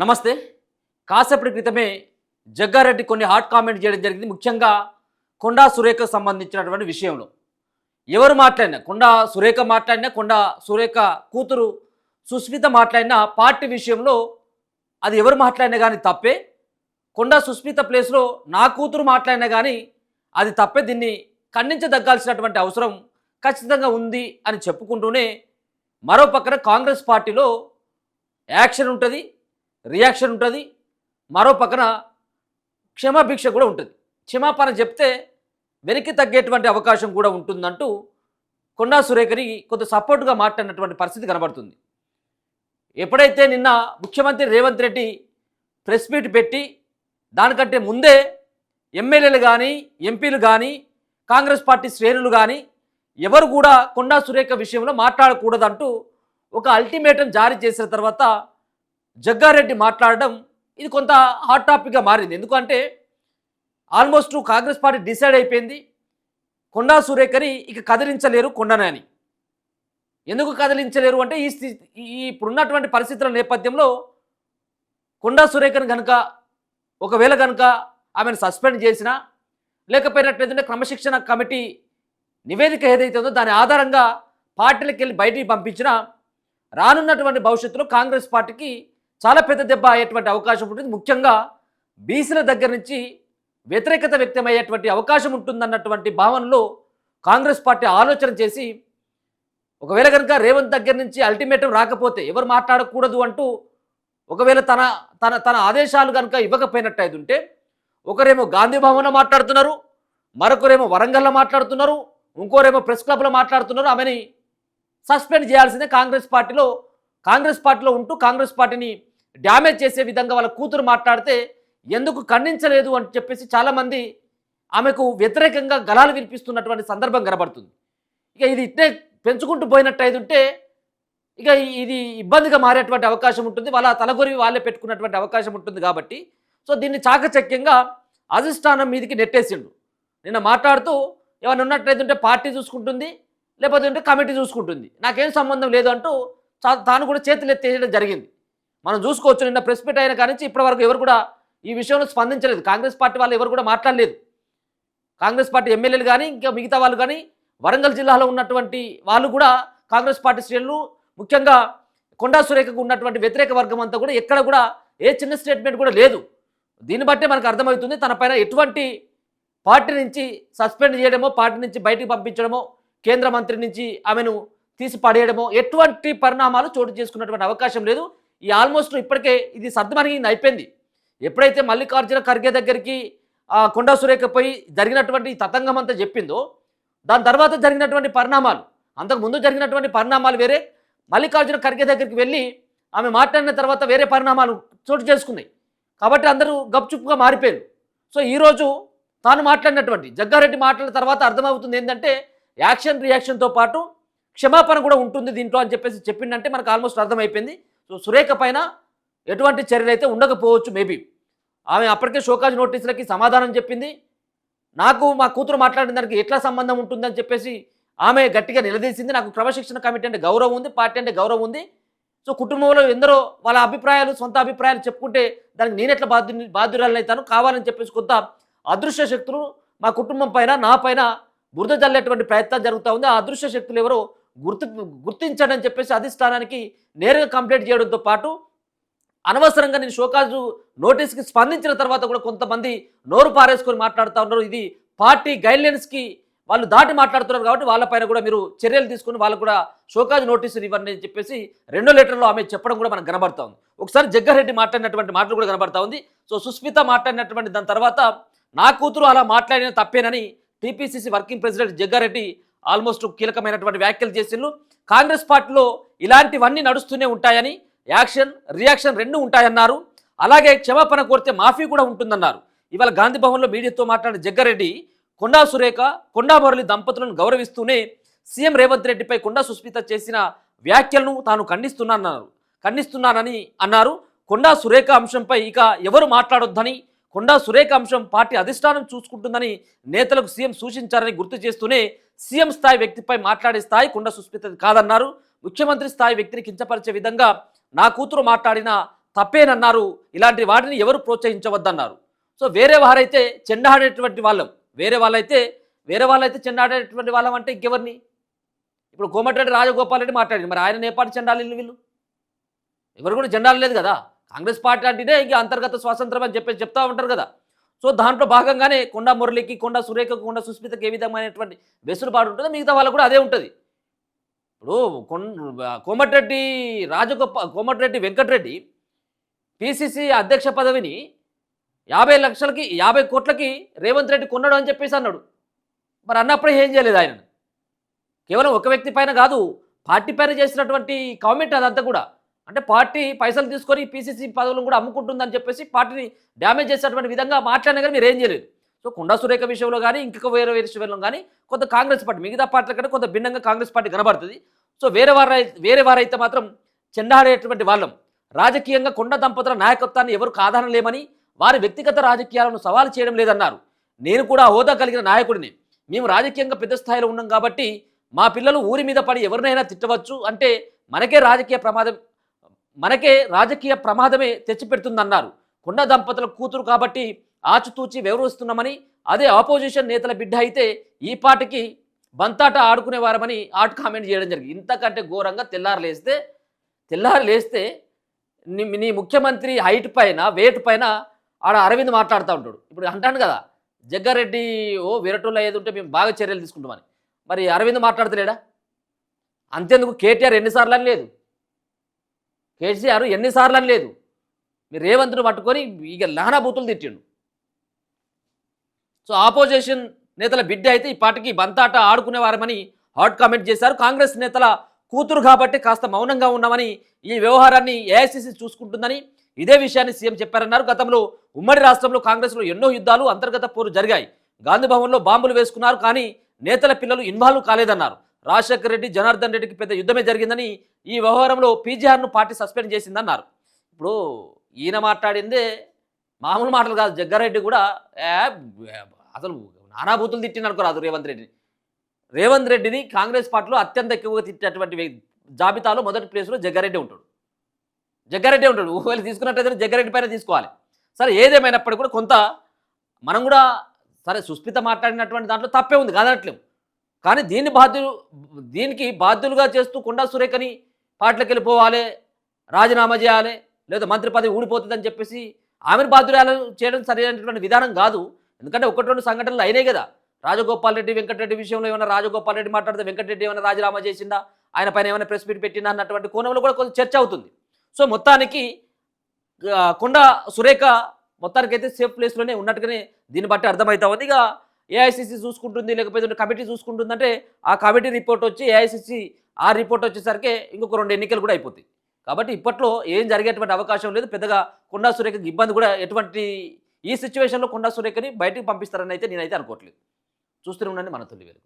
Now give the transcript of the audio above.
నమస్తే. కాసేపటి క్రితమే జగ్గారెడ్డి కొన్ని హాట్ కామెంట్ చేయడం జరిగింది. ముఖ్యంగా కొండా సురేఖకు సంబంధించినటువంటి విషయంలో. ఎవరు మాట్లాడినా, కొండా సురేఖ మాట్లాడినా, కొండా సురేఖ కూతురు సుస్మిత మాట్లాడినా పార్టీ విషయంలో అది ఎవరు మాట్లాడినా కానీ తప్పే. కొండా సుస్మిత ప్లేస్లో నా కూతురు మాట్లాడినా కానీ అది తప్పే. దీన్ని ఖండించదగ్గాల్సినటువంటి అవసరం ఖచ్చితంగా ఉంది అని చెప్పుకుంటూనే మరో పక్కన కాంగ్రెస్ పార్టీలో యాక్షన్ ఉంటుంది, రియాక్షన్ ఉంటుంది. మరో పక్కన క్షమాభిక్ష కూడా ఉంటుంది. క్షమాపణ చెప్తే వెనక్కి తగ్గేటువంటి అవకాశం కూడా ఉంటుందంటూ కొండా సురేఖని కొంత సపోర్ట్గా మాట్లాడినటువంటి పరిస్థితి కనబడుతుంది. ఎప్పుడైతే నిన్న ముఖ్యమంత్రి రేవంత్ రెడ్డి ప్రెస్ మీట్ పెట్టి దానికంటే ముందే ఎమ్మెల్యేలు కానీ, ఎంపీలు కానీ, కాంగ్రెస్ పార్టీ శ్రేణులు కానీ ఎవరు కూడా కొండా సురేఖ విషయంలో మాట్లాడకూడదంటూ ఒక అల్టిమేటం జారీ చేసిన తర్వాత జగ్గారెడ్డి మాట్లాడడం ఇది కొంత హాట్ టాపిక్గా మారింది. ఎందుకంటే ఆల్మోస్ట్ కాంగ్రెస్ పార్టీ డిసైడ్ అయిపోయింది, కొండా సురేఖని ఇక కదిలించలేరు కొండనే అని. ఎందుకు కదిలించలేరు అంటే ఇప్పుడున్నటువంటి పరిస్థితుల నేపథ్యంలో కొండా సురేఖను కనుక ఒకవేళ కనుక ఆమెను సస్పెండ్ చేసినా, లేకపోయినట్లయితే క్రమశిక్షణ కమిటీ నివేదిక ఏదైతే ఉందో దాని ఆధారంగా పార్టీలకు వెళ్ళి బయటికి పంపించినా రానున్నటువంటి భవిష్యత్తులో కాంగ్రెస్ పార్టీకి చాలా పెద్ద దెబ్బ అయ్యేటువంటి అవకాశం ఉంటుంది. ముఖ్యంగా బీసీల దగ్గర నుంచి వ్యతిరేకత వ్యక్తమయ్యేటువంటి అవకాశం ఉంటుందన్నటువంటి భావనలో కాంగ్రెస్ పార్టీ ఆలోచన చేసి ఒకవేళ కనుక రేవంత్ దగ్గర నుంచి అల్టిమేటం రాకపోతే ఎవరు మాట్లాడకూడదు అంటూ ఒకవేళ తన తన తన ఆదేశాలు కనుక ఇవ్వకపోయినట్టయితే ఉంటే ఒకరేమో గాంధీ భవన్లో మాట్లాడుతున్నారు, మరొకరేమో వరంగల్లో మాట్లాడుతున్నారు, ఇంకోరేమో ప్రెస్ క్లబ్లో మాట్లాడుతున్నారు. ఆమెని సస్పెండ్ చేయాల్సిందే. కాంగ్రెస్ పార్టీలో ఉంటూ కాంగ్రెస్ పార్టీని డ్యామేజ్ చేసే విధంగా వాళ్ళ కూతురు మాట్లాడితే ఎందుకు ఖండించలేదు అని చెప్పేసి చాలామంది ఆమెకు వ్యతిరేకంగా గళాలు వినిపిస్తున్నటువంటి సందర్భం కనబడుతుంది. ఇక ఇది ఇట్టే పెంచుకుంటూ పోయినట్టయితే ఉంటే ఇక ఇది ఇబ్బందిగా మారేటువంటి అవకాశం ఉంటుంది. వాళ్ళ తలగొరి వాళ్ళే పెట్టుకున్నటువంటి అవకాశం ఉంటుంది. కాబట్టి సో దీన్ని చాకచక్యంగా అధిష్టానం మీదకి నెట్టేసిండు. నిన్న మాట్లాడుతూ ఏమైనా ఉన్నట్లయితే ఉంటే పార్టీ చూసుకుంటుంది, లేకపోతే ఉంటే కమిటీ చూసుకుంటుంది, నాకేం సంబంధం లేదు అంటూ తాను కూడా చేతులు ఎత్తేయడం జరిగింది. మనం చూసుకోవచ్చు. నిన్న ప్రెస్ మీట్ అయిన కానీ ఇప్పటివరకు ఎవరు కూడా ఈ విషయంలో స్పందించలేదు. కాంగ్రెస్ పార్టీ వాళ్ళు ఎవరు కూడా మాట్లాడలేదు. కాంగ్రెస్ పార్టీ ఎమ్మెల్యేలు కానీ ఇంకా మిగతా వాళ్ళు కానీ వరంగల్ జిల్లాలో ఉన్నటువంటి వాళ్ళు కూడా కాంగ్రెస్ పార్టీ శ్రేణులు ముఖ్యంగా కొండా సురేఖకు ఉన్నటువంటి వ్యతిరేక వర్గం అంతా కూడా ఎక్కడ కూడా ఏ చిన్న స్టేట్మెంట్ కూడా లేదు. దీన్ని బట్టే మనకు అర్థమవుతుంది తన పైన ఎటువంటి పార్టీ నుంచి సస్పెండ్ చేయడమో, పార్టీ నుంచి బయటికి పంపించడమో, కేంద్ర మంత్రి నుంచి ఆమెను తీసి పడేయడమో ఎటువంటి పరిణామాలు చోటు చేసుకున్నటువంటి అవకాశం లేదు. ఈ ఆల్మోస్ట్ ఇప్పటికే ఇది సర్దుమణిగింది, అయిపోయింది. ఎప్పుడైతే మల్లికార్జున ఖర్గే దగ్గరికి కొండా సురేఖ పోయి జరిగినటువంటి తతంగం అంతా చెప్పిందో దాని తర్వాత జరిగినటువంటి పరిణామాలు, అంతకుముందు జరిగినటువంటి పరిణామాలు వేరే, మల్లికార్జున ఖర్గే దగ్గరికి వెళ్ళి ఆమె మాట్లాడిన తర్వాత వేరే పరిణామాలు చోటు చేసుకున్నాయి. కాబట్టి అందరూ గప్చుప్గా మారిపోయారు. సో ఈరోజు తాను మాట్లాడినటువంటి జగ్గారెడ్డి మాట్లాడిన తర్వాత అర్థమవుతుంది ఏంటంటే యాక్షన్ రియాక్షన్తో పాటు క్షమాపణ కూడా ఉంటుంది దీంట్లో అని చెప్పేసి చెప్పిందంటే మనకు ఆల్మోస్ట్ అర్థమైపోయింది. సో సురేఖ పైన ఎటువంటి చర్యలు అయితే ఉండకపోవచ్చు. మేబీ ఆమె అప్పటికే షోకాజ్ నోటీసులకి సమాధానం చెప్పింది. నాకు మా కూతురు మాట్లాడిన దానికి ఎట్లా సంబంధం ఉంటుందని చెప్పేసి ఆమె గట్టిగా నిలదీసింది. నాకు క్రమశిక్షణ కమిటీ అంటే గౌరవం ఉంది, పార్టీ అంటే గౌరవం ఉంది. సో కుటుంబంలో ఎందరో వాళ్ళ అభిప్రాయాలు, సొంత అభిప్రాయాలు చెప్పుకుంటే దానికి నేనెట్లా బాధ్యురాలనైతాను. కావాలని చెప్పేసి కొంత అదృశ్య శక్తులు మా కుటుంబం పైన, నా పైన బురద జల్లేటువంటి ప్రయత్నం జరుగుతూ ఉంది. ఆ అదృశ్య శక్తులు ఎవరో గుర్తించండి అని చెప్పేసి అధిష్టానానికి నేరుగా కంప్లైంట్ చేయడంతో పాటు అనవసరంగా నేను షోకాజు నోటీస్కి స్పందించిన తర్వాత కూడా కొంతమంది నోరు పారేసుకొని మాట్లాడుతూ ఉన్నారు. ఇది పార్టీ గైడ్లైన్స్కి వాళ్ళు దాటి మాట్లాడుతున్నారు కాబట్టి వాళ్ళపైన కూడా మీరు చర్యలు తీసుకుని వాళ్ళకు కూడా షోకాజ్ నోటీసులు ఇవ్వండి అని చెప్పేసి 2 లెటర్లో ఆమె చెప్పడం కూడా మనకు కనబడతా ఉంది. ఒకసారి జగ్గారెడ్డి మాట్లాడినటువంటి మాటలు కూడా కనబడతా ఉంది. సో సుస్మిత మాట్లాడినటువంటి దాని తర్వాత నా కూతురు అలా మాట్లాడిన తప్పేనని TPCC working president Jaggareddy almost కీలకమైనటువంటి వ్యాఖ్యలు చేసిండ్రు. కాంగ్రెస్ పార్టీలో ఇలాంటివన్నీ నడుస్తూనే ఉంటాయని, యాక్షన్ రియాక్షన్ 2 ఉంటాయన్నారు. అలాగే క్షమాపణ కోరితే మాఫీ కూడా ఉంటుందన్నారు. ఇవాళ గాంధీ భవన్లో మీడియాతో మాట్లాడిన జగ్గారెడ్డి కొండా సురేఖ, కొండా మురళి దంపతులను గౌరవిస్తూనే సీఎం రేవంత్ రెడ్డిపై కొండా సుస్మిత చేసిన వ్యాఖ్యలను తాను ఖండిస్తున్నానని అన్నారు. కొండా సురేఖ అంశంపై ఇక ఎవరు మాట్లాడొద్దని, కొండా సురేఖ అంశం పార్టీ అధిష్టానం చూసుకుంటుందని నేతలకు సీఎం సూచించారని గుర్తు చేస్తూనే సీఎం స్థాయి వ్యక్తిపై మాట్లాడే స్థాయి కొండా సుస్మిత కాదన్నారు. ముఖ్యమంత్రి స్థాయి వ్యక్తిని కించపరిచే విధంగా నా కూతురు మాట్లాడిన తప్పేనన్నారు. ఇలాంటి వాటిని ఎవరు ప్రోత్సహించవద్దన్నారు. సో వేరే వారైతే చెండాడేటువంటి వాళ్ళం, వేరే వాళ్ళైతే చెండాడేటువంటి వాళ్ళం అంటే ఇంకెవరిని? ఇప్పుడు కోమటిరెడ్డి రాజగోపాల్ రెడ్డి మాట్లాడింది, మరి ఆయన నేపాటి చెండాలి వీళ్ళు ఎవరు కూడా జెండాలు లేదు కదా. కాంగ్రెస్ పార్టీ అంటేనే ఇంక అంతర్గత స్వాతంత్రం అని చెప్పేసి చెప్తా ఉంటారు కదా. సో దాంట్లో భాగంగానే కొండా మురళికి, కొండా సురేఖకు, కొండా సుస్మితకి ఏ విధమైనటువంటి వెసులుబాటు ఉంటుందో మిగతా వాళ్ళకు కూడా అదే ఉంటుంది. ఇప్పుడు కోమటిరెడ్డి వెంకటరెడ్డి పిసిసి అధ్యక్ష పదవిని 50 లక్షలకి 50 కోట్లకి రేవంత్ రెడ్డి కొన్నాడు అని చెప్పేసి అన్నాడు. మరి అన్నప్పుడే ఏం చేయలేదు ఆయన. కేవలం ఒక వ్యక్తి పైన కాదు, పార్టీ పైన చేసినటువంటి కామెంట్ అదంతా కూడా. అంటే పార్టీ పైసలు తీసుకొని పీసీసీ పదవులను కూడా అమ్ముకుంటుందని చెప్పేసి పార్టీని డ్యామేజ్ చేసేటువంటి విధంగా మాట్లాడినా కానీ మీరు ఏం చేయలేదు. సో కొండా సురేఖ విషయంలో కానీ ఇంకొక వేరే విషయంలో కానీ కొంత కాంగ్రెస్ పార్టీ మిగతా పార్టీల కంటే కొంత భిన్నంగా కాంగ్రెస్ పార్టీ కనబడుతుంది. సో వేరే వారైతే మాత్రం చెండాడేటువంటి వాళ్ళం. రాజకీయంగా కొండ దంపతుల నాయకత్వాన్ని ఎవరు కాదనలేమని, వారి వ్యక్తిగత రాజకీయాలను సవాలు చేయడం లేదన్నారు. నేను కూడా హోదా కలిగిన నాయకుడిని, మేము రాజకీయంగా పెద్ద స్థాయిలో ఉన్నాం కాబట్టి మా పిల్లలు ఊరి మీద పడి ఎవరినైనా తిట్టవచ్చు అంటే మనకే రాజకీయ ప్రమాదమే తెచ్చిపెడుతుందన్నారు. కొండ దంపతుల కూతురు కాబట్టి ఆచితూచి వ్యవహరిస్తున్నామని, అదే ఆపోజిషన్ నేతల బిడ్డ అయితే ఈ పాటికి బంతాట ఆడుకునేవారమని కామెంట్ చేయడం జరిగింది. ఇంతకంటే ఘోరంగా తెల్లారి లేస్తే నీ ముఖ్యమంత్రి హైట్ పైన వెయిట్ పైన ఆడ అరవింద్ మాట్లాడుతూ ఉంటాడు. ఇప్పుడు అంటాను కదా, జగ్గారెడ్డి విరటోళ్ళ ఏది ఉంటే మేము బాగా చర్యలు తీసుకుంటామని. మరి అరవింద్ మాట్లాడతలేడా? అంతేందుకు కేటీఆర్ ఎన్నిసార్లు అని లేదు, కేసీఆర్ ఎన్నిసార్లు అని లేదు, మీరు రేవంత్ను పట్టుకొని ఇక లహనాబూతులు తిట్టిండు. సో ఆపోజిషన్ నేతల బిడ్డ అయితే ఈ పార్టీకి బంతాట ఆడుకునేవారమని హాట్ కామెంట్ చేశారు. కాంగ్రెస్ నేతల కూతురు కాబట్టి కాస్త మౌనంగా ఉన్నామని, ఈ వ్యవహారాన్ని ఏఐసీసీ చూసుకుంటుందని ఇదే విషయాన్ని సీఎం చెప్పారన్నారు. గతంలో ఉమ్మడి రాష్ట్రంలో కాంగ్రెస్లో ఎన్నో యుద్ధాలు, అంతర్గత పోరు జరిగాయి. గాంధీ భవన్లో బాంబులు వేసుకున్నారు, కానీ నేతల పిల్లలు ఇన్వాల్వ్ కాలేదన్నారు. రాజశేఖర రెడ్డి, జనార్దన్ రెడ్డికి పెద్ద యుద్ధమే జరిగిందని, ఈ వ్యవహారంలో పీజీఆర్ను పార్టీ సస్పెండ్ చేసిందన్నారు. ఇప్పుడు ఈయన మాట్లాడిందే మామూలు మాటలు కాదు. జగ్గారెడ్డి కూడా అసలు నానాభూతులు తిట్టిననుకోరాదు రేవంత్ రెడ్డిని కాంగ్రెస్ పార్టీలో అత్యంత ఎక్కువగా తిట్టేటువంటి జాబితాలో మొదటి ప్లేస్లో జగ్గారెడ్డి ఉంటాడు. ఒకవేళ తీసుకున్నట్టయితే జగ్గారెడ్డి పైన తీసుకోవాలి. సరే, ఏదేమైనప్పటికీ కూడా కొంత మనం కూడా సరే సుస్మిత మాట్లాడినటువంటి దాంట్లో తప్పే ఉంది కాదనట్లేము, కానీ దీనికి బాధ్యులుగా చేస్తూ కొండా సురేఖని పార్టీలోకి వెళ్ళిపోవాలి, రాజీనామా చేయాలి, లేదా మంత్రి పదవి ఊడిపోతుందని చెప్పేసి ఆమెను బాధ్యురాలు చేయడం సరైనటువంటి విధానం కాదు. ఎందుకంటే 1-2 సంఘటనలు అయినాయి కదా. రాజగోపాల్ రెడ్డి, వెంకటరెడ్డి విషయంలో ఏమైనా రాజగోపాల్ రెడ్డి మాట్లాడితే వెంకటరెడ్డి ఏమైనా రాజీనామా చేసిందా, ఆయన పైన ఏమైనా ప్రెస్ మీట్ పెట్టిందా అన్నటువంటి కోణంలో కూడా కొంచెం చర్చ అవుతుంది. సో మొత్తానికి కొండా సురేఖ మొత్తానికైతే సేఫ్ ప్లేస్లోనే ఉన్నట్టుగానే దీన్ని బట్టి అర్థమవుతా ఉంది. ఇక ఏఐసీసీ చూసుకుంటుంది, లేకపోతే కమిటీ చూసుకుంటుందంటే ఆ కమిటీ రిపోర్ట్ వచ్చి ఏఐసీసీ ఆ రిపోర్ట్ వచ్చేసరికి ఇంకొక 2 ఎన్నికలు కూడా అయిపోతాయి. కాబట్టి ఇప్పట్లో ఏం జరిగేటువంటి అవకాశం లేదు. పెద్దగా కొండా సురేఖకి ఇబ్బంది కూడా ఈ సిచ్యువేషన్లో కొండా సురేఖని బయటికి పంపిస్తారని అయితే నేనైతే అనుకోవట్లేదు. చూస్తూనే ఉండండి మన తొలి వెలుగు.